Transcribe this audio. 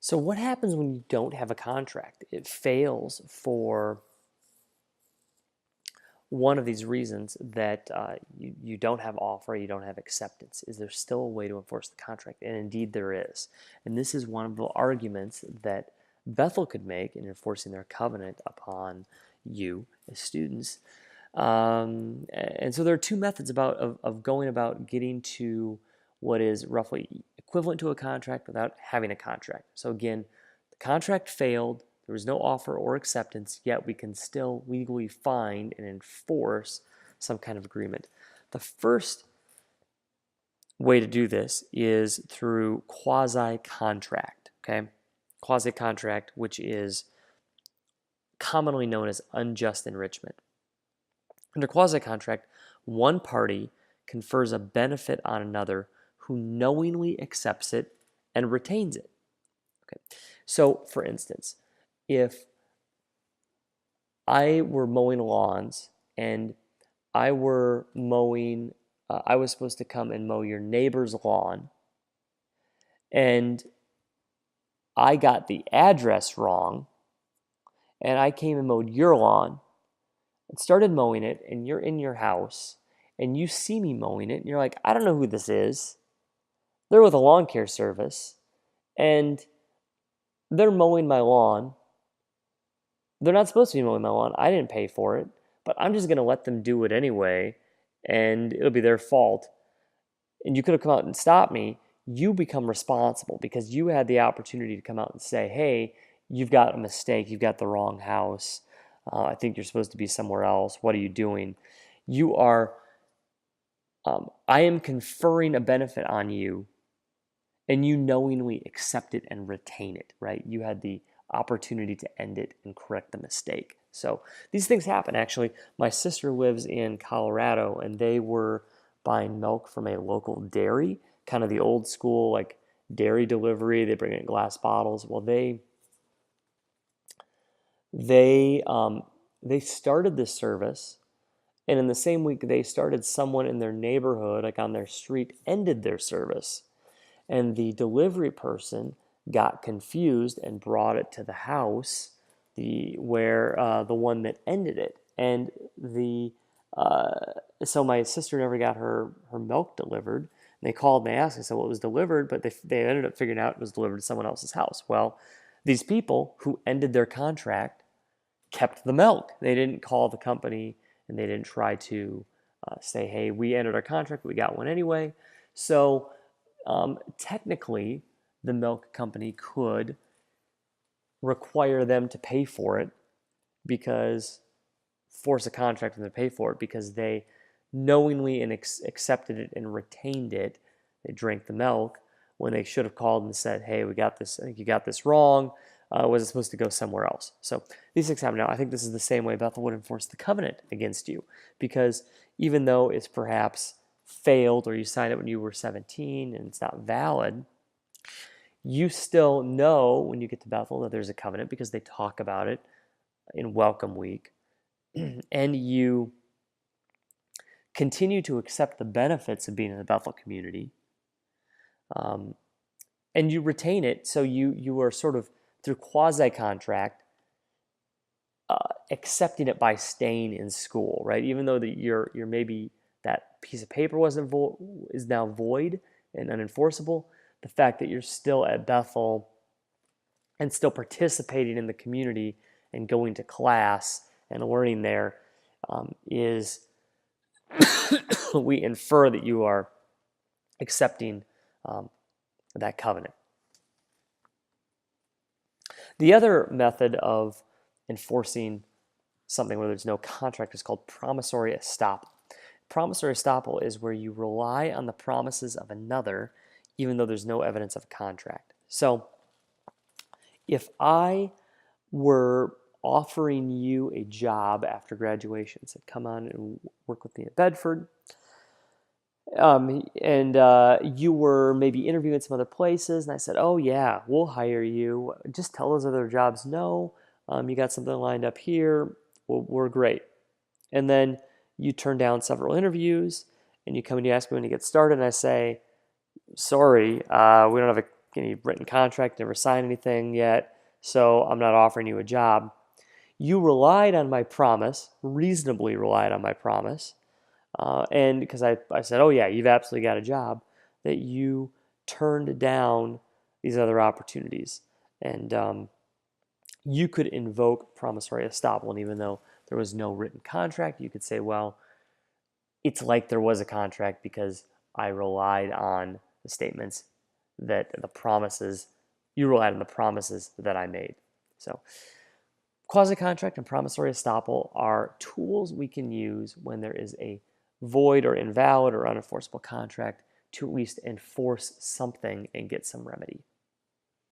So what happens when you don't have a contract? It fails for one of these reasons that you don't have offer, you don't have acceptance. Is there still a way to enforce the contract? And indeed there is. And this is one of the arguments that Bethel could make in enforcing their covenant upon you as students. And so there are two methods of going about getting to what is roughly equivalent to a contract without having a contract. So again, the contract failed, there was no offer or acceptance, yet we can still legally find and enforce some kind of agreement. The first way to do this is through quasi-contract, okay? Quasi-contract, which is commonly known as unjust enrichment. Under quasi-contract, one party confers a benefit on another who knowingly accepts it and retains it. Okay. So, for instance, if I were mowing lawns and I were mowing, I was supposed to come and mow your neighbor's lawn, and I got the address wrong, and I came and mowed your lawn and started mowing it, and you're in your house, and you see me mowing it, and you're like, I don't know who this is. They're with a lawn care service, and they're mowing my lawn. They're not supposed to be mowing my lawn. I didn't pay for it, but I'm just going to let them do it anyway, and it'll be their fault. And you could have come out and stopped me. You become responsible because you had the opportunity to come out and say, hey, you've got a mistake. You've got the wrong house. I think you're supposed to be somewhere else. What are you doing? You are, I am conferring a benefit on you, and you knowingly accept it and retain it, right? You had the opportunity to end it and correct the mistake. So these things happen, actually. My sister lives in Colorado, and they were buying milk from a local dairy, kind of the old school, like dairy delivery. They bring it in glass bottles. Well, they started this service, and in the same week they started, someone in their neighborhood, like on their street, ended their service. And the delivery person got confused and brought it to the house, where the one that ended it. And so my sister never got her milk delivered. And they called and they asked, I said, well, it was delivered, but they ended up figuring out it was delivered to someone else's house. Well, these people who ended their contract kept the milk. They didn't call the company, and they didn't try to say, hey, we ended our contract, we got one anyway. So technically, the milk company could require them to pay for it, force a contract and to pay for it because they knowingly and accepted it and retained it. They drank the milk when they should have called and said, hey, we got this, I think you got this wrong. Was it supposed to go somewhere else? So these things happen now. I think this is the same way Bethel would enforce the covenant against you, because even though it's perhaps failed or you signed it when you were 17 and it's not valid, you still know when you get to Bethel that there's a covenant because they talk about it in Welcome Week, and you continue to accept the benefits of being in the Bethel community, and you retain it. So you are sort of, through quasi-contract, accepting it by staying in school, right? Even though that you're maybe that piece of paper is now void and unenforceable, the fact that you're still at Bethel and still participating in the community and going to class and learning there is we infer that you are accepting that covenant. The other method of enforcing something where there's no contract is called promissory estoppel. Promissory estoppel is where you rely on the promises of another even though there's no evidence of a contract. So if I were offering you a job after graduation, said come on and work with me at Bedford, and you were maybe interviewing some other places, and I said, oh yeah, we'll hire you. Just tell those other jobs no. You got something lined up here. Well, we're great. And then you turn down several interviews, and you come and you ask me when to get started, and I say, sorry, we don't have any written contract, never signed anything yet, so I'm not offering you a job. You relied on my promise, reasonably relied on my promise, and because I said, oh yeah, you've absolutely got a job, that you turned down these other opportunities. And you could invoke promissory estoppel. And even though there was no written contract, you could say, well, it's like there was a contract because I relied on the statements that the promises, you relied on the promises that I made. So quasi-contract and promissory estoppel are tools we can use when there is a void or invalid or unenforceable contract to at least enforce something and get some remedy.